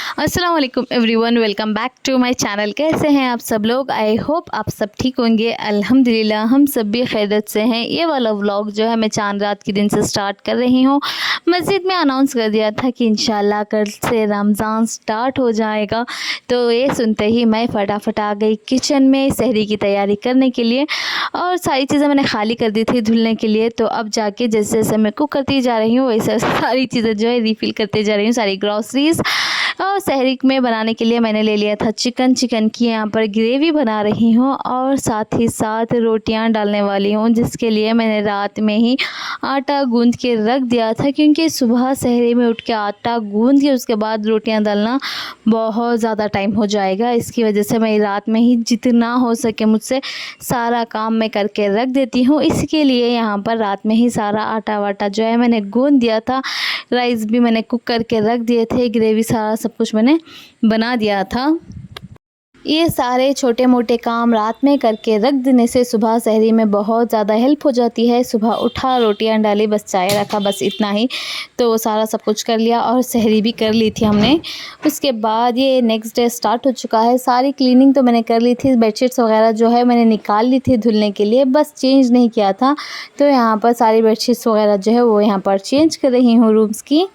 अस्सलाम वालेकुम everyone, welcome back to my channel. कैसे हैं आप सब लोग? आई होप आप सब ठीक होंगे। अल्हम्दुलिल्लाह हम सब भी खैरियत से हैं। ये वाला व्लॉग जो है मैं चांद रात के दिन से स्टार्ट कर रही हूँ। मस्जिद में अनाउंस कर दिया था कि इंशाल्लाह कल से रमज़ान स्टार्ट हो जाएगा, तो ये सुनते ही मैं फटाफट आ गई किचन में सहरी की तैयारी करने के लिए। और सारी चीज़ें मैंने खाली कर दी थी धुलने के लिए, तो अब जाके जैसे जैसे मैं कुक करती जा रही हूँ वैसे सारी चीज़ें जो है रिफ़िल करते जा रही हूँ, सारी ग्रॉसरीज़। और सहरी में बनाने के लिए मैंने ले लिया था चिकन की यहाँ पर ग्रेवी बना रही हूँ और साथ ही साथ रोटियाँ डालने वाली हूँ, जिसके लिए मैंने रात में ही आटा गूंद के रख दिया था, क्योंकि सुबह सहरी में उठ के आटा गूंद के उसके बाद रोटियाँ डालना बहुत ज़्यादा टाइम हो जाएगा। इसकी वजह से मैं रात में ही जितना हो सके मुझसे सारा काम मैं करके रख देती हूँ। इसके लिए यहाँ पर रात में ही सारा आटा वाटा जो है मैंने गूंद दिया था। राइस भी मैंने कुक करके रख दिए थे, ग्रेवी सारा सब कुछ मैंने बना दिया था। ये सारे छोटे मोटे काम रात में करके रख देने से सुबह सहरी में बहुत ज़्यादा हेल्प हो जाती है। सुबह उठा, रोटियां डाली, बस चाय रखा, बस इतना ही। तो सारा सब कुछ कर लिया और सहरी भी कर ली थी हमने। उसके बाद ये नेक्स्ट डे स्टार्ट हो चुका है। सारी क्लीनिंग तो मैंने कर ली थी, बेडशीट्स वगैरह जो है मैंने निकाल ली थी धुलने के लिए, बस चेंज नहीं किया था। तो यहाँ पर सारी बेडशीट्स वगैरह जो है वो यहाँ पर चेंज कर रही हूँ रूम्स की।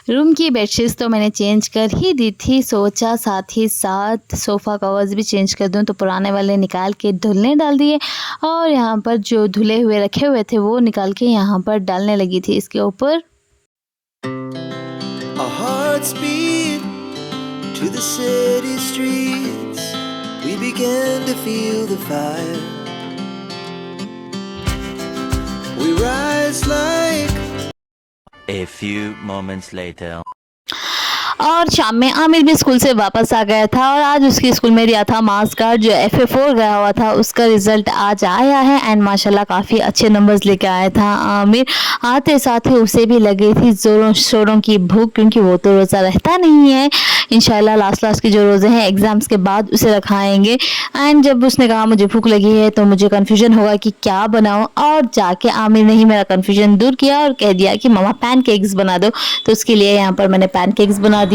रूम की बेडशीट्स तो मैंने चेंज कर ही दी थी, सोचा साथ ही साथ सोफ़ा कवर्स भी चेंज कर दूं, तो पुराने वाले निकाल के धुलने डाल दिए और यहाँ पर जो धुले हुए रखे हुए थे वो निकाल के यहाँ पर डालने लगी थी इसके ऊपर। We rise like a few moments later. और शाम में आमिर भी स्कूल से वापस आ गया था और आज उसके स्कूल में दिया था मार्क्स कार्ड, जो FA4 गया हुआ था उसका रिज़ल्ट आज आया है एंड माशाल्लाह काफ़ी अच्छे नंबर्स लेके आया था आमिर। आते साथ ही उसे भी लगी थी ज़ोरों शोरों की भूख, क्योंकि वो तो रोज़ा रहता नहीं है। इंशाल्लाह लास्ट के जो रोज़े हैं एग्ज़ाम्स के बाद उसे रखाएंगे। एंड जब उसने कहा मुझे भूख लगी है तो मुझे कन्फ्यूजन होगा कि क्या बनाऊँ, और जाके आमिर ने ही मेरा कन्फ्यूजन दूर किया और कह दिया कि मम्मा पैनकेक्स बना दो। तो उसके लिए यहाँ पर मैंने पैनकेक्स बना दिए।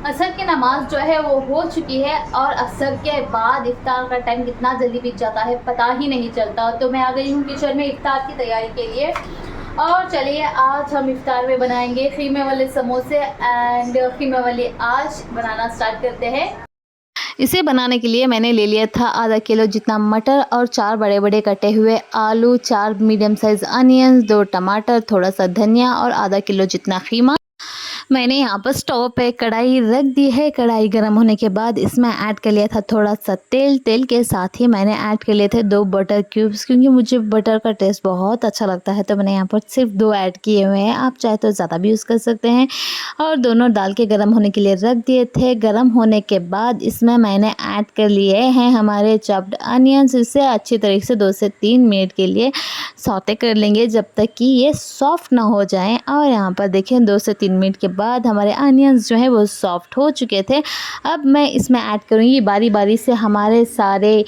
असर की नमाज जो है वो हो चुकी है और असर के बाद इफ्तार का टाइम कितना जल्दी बीत जाता है पता ही नहीं चलता। तो मैं आ गई हूँ किचन में इफ्तार की तैयारी के लिए। और चलिए आज हम इफ्तार में बनाएंगे खीमे वाले समोसे एंड खीमे वाली आश बनाना स्टार्ट करते हैं। इसे बनाने के लिए मैंने ले लिया था आधा किलो जितना मटर और 4 बड़े बड़े कटे हुए आलू, 4 मीडियम साइज़ अनियंस, 2 टमाटर, थोड़ा सा धनिया और आधा किलो जितना खीमा। मैंने यहाँ पर स्टोव पे कढ़ाई रख दी है। कढ़ाई गर्म होने के बाद इसमें ऐड कर लिया था थोड़ा सा तेल। तेल के साथ ही मैंने ऐड कर लिए थे 2 बटर क्यूब्स, क्योंकि मुझे बटर का टेस्ट बहुत अच्छा लगता है, तो मैंने यहाँ पर सिर्फ 2 ऐड किए हुए हैं। आप चाहे तो ज़्यादा भी यूज़ कर सकते हैं। और दोनों डाल के गर्म होने के लिए रख दिए थे। गर्म होने के बाद इसमें मैंने ऐड कर लिए हैं हमारे चॉप्ड अनियंस। इसे अच्छी तरीके से 2 से 3 मिनट के लिए सौते कर लेंगे जब तक कि ये सॉफ्ट ना हो जाएं। और यहाँ पर देखें 2 से 3 मिनट के बाद हमारे अनियंस जो है वो सॉफ्ट हो चुके थे। अब मैं इसमें ऐड करूँगी बारी बारी से हमारे सारे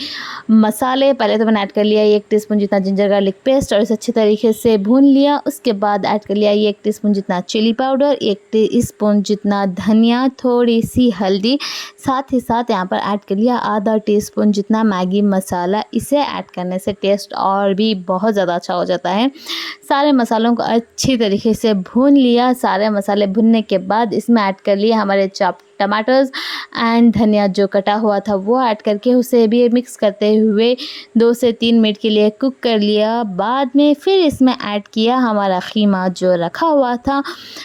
मसाले। पहले तो मैंने ऐड कर लिया 1 टीस्पून जितना जिंजर गार्लिक पेस्ट और इसे अच्छे तरीके से भून लिया। उसके बाद ऐड कर लिया 1 टीस्पून जितना चिली पाउडर, 1 टीस्पून जितना धनिया, थोड़ी सी हल्दी, साथ ही साथ यहाँ पर ऐड कर लिया आधा टीस्पून जितना मैगी मसाला। इसे ऐड करने से टेस्ट और भी बहुत ज़्यादा अच्छा हो जाता है। सारे मसालों को अच्छी तरीके से भून लिया। सारे मसाले भुनने के बाद इसमें ऐड कर लिए हमारे चॉप टमाटर्स एंड धनिया जो कटा हुआ था वो ऐड करके उसे भी मिक्स करते हुए 2 से 3 मिनट के लिए कुक कर लिया। बाद में फिर इसमें ऐड किया हमारा खीमा जो रखा हुआ था।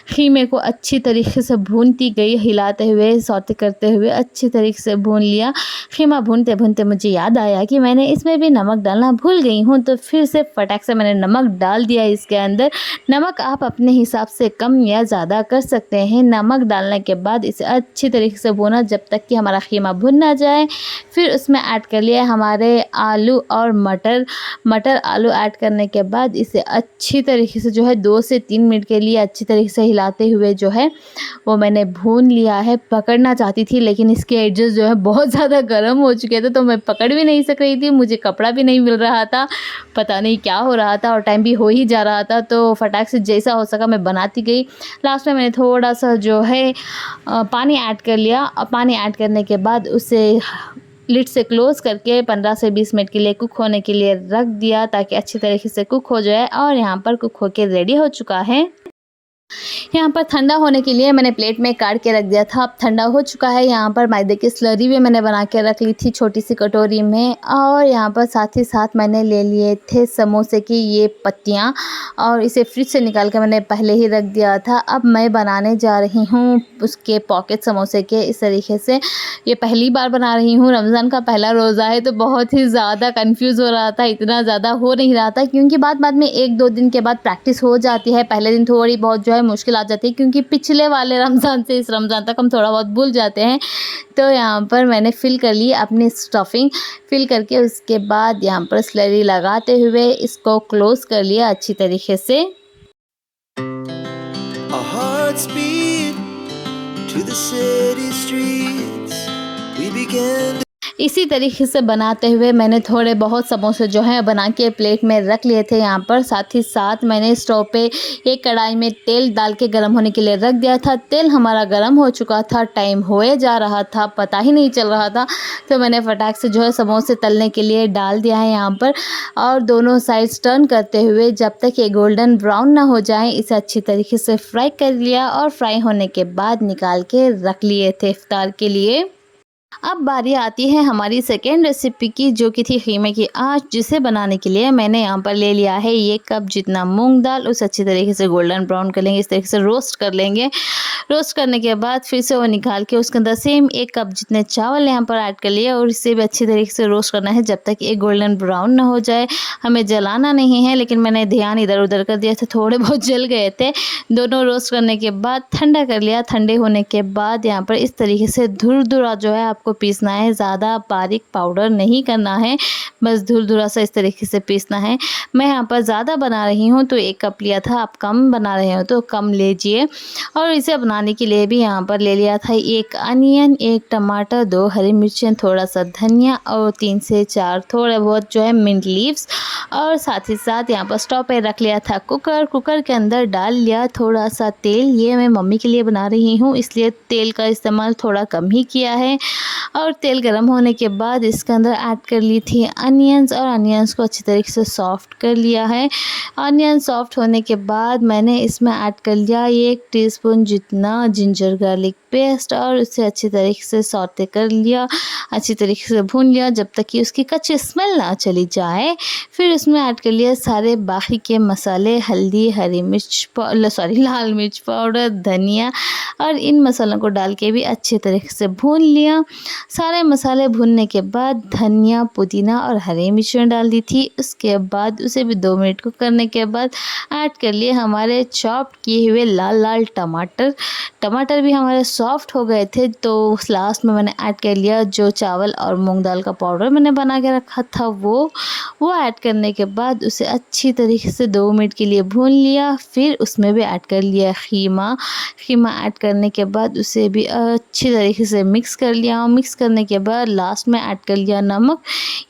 खीमे को अच्छी तरीके से भूनती गई, हिलाते हुए सौते करते हुए अच्छी तरीके से भून लिया। खीमा भूनते भूनते मुझे याद आया कि मैंने इसमें भी नमक डालना भूल गई हूँ, तो फिर से फटाक से मैंने नमक डाल दिया इसके अंदर। नमक आप अपने हिसाब से कम या ज़्यादा कर सकते हैं। नमक डालने के बाद इसे अच्छी अच्छी तरीके से भूना जब तक कि हमारा ख़ीमा भुन ना जाए। फिर उसमें ऐड कर लिया हमारे आलू और मटर आलू ऐड करने के बाद इसे अच्छी तरीके से जो है 2 से 3 मिनट के लिए अच्छी तरीके से हिलाते हुए जो है वो मैंने भून लिया है। पकड़ना चाहती थी लेकिन इसके एजेस जो है बहुत ज़्यादा गर्म हो चुके थे, तो मैं पकड़ भी नहीं सक रही थी, मुझे कपड़ा भी नहीं मिल रहा था, पता नहीं क्या हो रहा था और टाइम भी हो ही जा रहा था। तो फटाक से जैसा हो सका मैं बनाती गई। लास्ट में मैंने थोड़ा सा जो है पानी ऐड कर लिया और पानी ऐड करने के बाद उसे लिड से क्लोज़ करके 15 से 20 मिनट के लिए कुक होने के लिए रख दिया ताकि अच्छी तरीके से कुक हो जाए। और यहाँ पर कुक होके रेडी हो चुका है। यहाँ पर ठंडा होने के लिए मैंने प्लेट में काट के रख दिया था। अब ठंडा हो चुका है। यहाँ पर मैदे की स्लरी भी मैंने बना के रख ली थी छोटी सी कटोरी में। और यहाँ पर साथ ही साथ मैंने ले लिए थे समोसे की ये पत्तियाँ और इसे फ्रिज से निकाल के मैंने पहले ही रख दिया था। अब मैं बनाने जा रही हूँ उसके पॉकेट समोसे के इस तरीके से। ये पहली बार बना रही हूँ, रमज़ान का पहला रोज़ा है, तो बहुत ही ज़्यादा कंफ्यूज हो रहा था, इतना ज़्यादा हो नहीं रहा था क्योंकि बाद में 1-2 दिन के बाद प्रैक्टिस हो जाती है। पहले दिन थोड़ी बहुत जो है मुश्किल आ जाती है क्योंकि पिछले वाले रमज़ान से इस रमज़ान तक हम थोड़ा बहुत भूल जाते हैं। तो यहाँ पर मैंने फ़िल कर ली अपनी स्टफिंग, फ़िल करके उसके बाद यहाँ पर स्लरी लगाते हुए इसको क्लोज़ कर लिया अच्छी तरीके से। Our hearts beat to the city streets. We began to इसी तरीके से बनाते हुए मैंने थोड़े बहुत समोसे जो हैं बना के प्लेट में रख लिए थे यहाँ पर। साथ ही साथ मैंने स्टोव पे एक कढ़ाई में तेल डाल के गर्म होने के लिए रख दिया था। तेल हमारा गर्म हो चुका था, टाइम होए जा रहा था, पता ही नहीं चल रहा था। तो मैंने फटाक से जो है समोसे तलने के लिए डाल दिया है यहाँ पर और दोनों साइड्स टर्न करते हुए जब तक ये गोल्डन ब्राउन ना हो जाए इसे अच्छी तरीके से फ्राई कर लिया। और फ्राई होने के बाद निकाल के रख लिए थे इफ्तार के लिए। अब बारी आती है हमारी सेकेंड रेसिपी की, जो कि थी ख़ीमे की आँच, जिसे बनाने के लिए मैंने यहाँ पर ले लिया है 1 कप जितना मूंग दाल। उसे अच्छी तरीके से गोल्डन ब्राउन कर लेंगे, इस तरीके से रोस्ट कर लेंगे। रोस्ट करने के बाद फिर से वो निकाल के उसके अंदर सेम 1 कप जितने चावल यहाँ पर ऐड कर लिए और इसे भी अच्छी तरीके से रोस्ट करना है जब तक ये गोल्डन ब्राउन ना हो जाए। हमें जलाना नहीं है, लेकिन मैंने ध्यान इधर उधर कर दिया था, थोड़े बहुत जल गए थे। दोनों रोस्ट करने के बाद ठंडा कर लिया। ठंडे होने के बाद यहाँ पर इस तरीके से धुरधुरा जो है आपको पीसना है, ज़्यादा बारीक पाउडर नहीं करना है, बस धुरधुरा सा इस तरीके से पीसना है। मैं यहाँ पर ज़्यादा बना रही हूँ तो 1 कप लिया था, आप कम बना रहे हो तो कम लीजिए। और इसे बनाने के लिए भी यहाँ पर ले लिया था 1 अनियन, 1 टमाटर, 2 हरी मिर्चें, थोड़ा सा धनिया और 3 से 4 थोड़े बहुत जो है मिंट लीव्स। और साथ ही साथ यहाँ पर स्टोव पे रख लिया था कुकर के अंदर डाल लिया थोड़ा सा तेल। ये मैं मम्मी के लिए बना रही हूँ इसलिए तेल का इस्तेमाल थोड़ा कम ही किया है। और तेल गर्म होने के बाद इसके अंदर ऐड कर ली थी अनियंस और अनियंस को अच्छी तरीके से सॉफ्ट कर लिया है। अनियन सॉफ्ट होने के बाद मैंने इसमें ऐड कर लिया 1 टीस्पून जितना जिंजर गार्लिक पेस्ट और उसे अच्छी तरीके से सौते कर लिया, अच्छी तरीके से भून लिया जब तक कि उसकी कच्ची स्मेल ना चली जाए। फिर उसमें ऐड कर लिया सारे बाकी के मसाले, हल्दी, हरी मिर्च लाल मिर्च पाउडर, धनिया और इन मसालों को डाल के भी अच्छी तरीके से भून लिया। सारे मसाले भूनने के बाद धनिया, पुदीना और हरी मिर्चें डाल दी थी। उसके बाद उसे भी 2 मिनट कुक करने के बाद ऐड कर लिए हमारे चॉप किए हुए लाल टमाटर भी हमारे सॉफ्ट हो गए थे। तो लास्ट में मैंने ऐड कर लिया जो चावल और मूंग दाल का पाउडर मैंने बना के रखा था वो ऐड करने के बाद उसे अच्छी तरीके से 2 मिनट के लिए भून लिया। फिर उसमें भी ऐड कर लिया ख़ीमा ऐड करने के बाद उसे भी अच्छी तरीके से मिक्स कर लिया। मिक्स करने के बाद लास्ट में ऐड कर लिया नमक।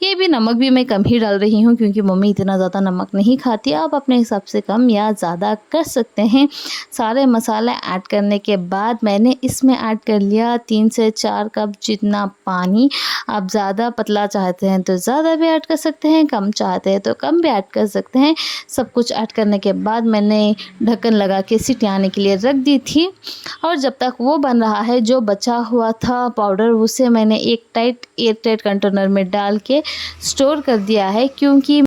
ये भी नमक भी मैं कम ही डाल रही हूँ क्योंकि मम्मी इतना ज़्यादा नमक नहीं खाती, आप अपने हिसाब से कम या ज़्यादा कर सकते हैं। सारे मसाले ऐड करने के बाद मैंने इसमें ऐड कर लिया 3 से 4 कप जितना पानी। आप ज़्यादा पतला चाहते हैं तो ज़्यादा भी ऐड कर सकते हैं, कम चाहते हैं तो कम भी ऐड कर सकते हैं। सब कुछ ऐड करने के बाद मैंने ढक्कन लगा के सीटी आने के लिए रख दी थी। और जब तक वो बन रहा है जो बचा हुआ था पाउडर उसे मैंने एक एयर टाइट कंटेनर में डाल के स्टोर कर दिया है क्योंकि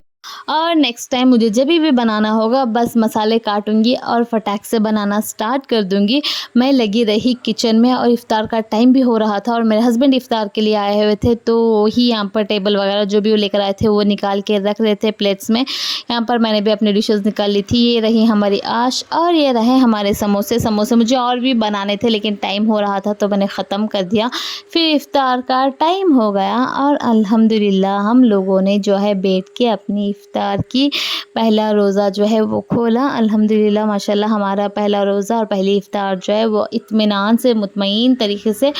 और नेक्स्ट टाइम मुझे जब भी बनाना होगा बस मसाले काटूंगी और फटाक से बनाना स्टार्ट कर दूंगी। मैं लगी रही किचन में और इफ़्तार का टाइम भी हो रहा था और मेरे हस्बैंड इफ़्तार के लिए आए हुए थे, तो वही यहाँ पर टेबल वगैरह जो भी वो लेकर आए थे वो निकाल के रख रहे थे प्लेट्स में। यहाँ पर मैंने भी अपनी डिशेस निकाल ली थी। ये रही हमारी आश और ये रहे हमारे समोसे मुझे और भी बनाने थे लेकिन टाइम हो रहा था तो मैंने ख़त्म कर दिया। फिर इफ़्तार का टाइम हो गया और अल्हम्दुलिल्लाह हम लोगों ने जो है बैठ के अपनी इफ़्तार की। पहला रोज़ा जो है वो खोला। अल्हम्दुलिल्लाह माशाल्लाह हमारा पहला रोज़ा और पहली इफ़्तार जो है वो इत्मीनान से मुतमईन तरीके से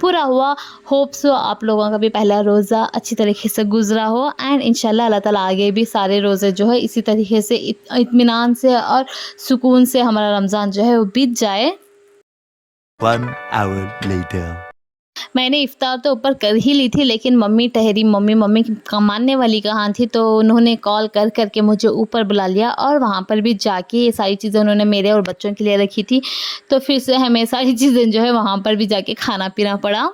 पूरा हुआ। होप सो आप लोगों का भी पहला रोज़ा अच्छी तरीके से गुज़रा हो एंड इंशाल्लाह अल्लाह ताला आगे भी सारे रोज़े जो है इसी तरीके से इत्मीनान से और सुकून से हमारा रमज़ान जो है वो बीत जाए। 1 hour later. मैंने इफ़्तार तो ऊपर कर ही ली थी लेकिन मम्मी ठहरी। मम्मी मानने वाली कहाँ थी, तो उन्होंने कॉल कर के मुझे ऊपर बुला लिया और वहाँ पर भी जाके ये सारी चीज़ें उन्होंने मेरे और बच्चों के लिए रखी थी, तो फिर से हमें सारी चीज़ें जो है वहाँ पर भी जाके खाना पीना पड़ा।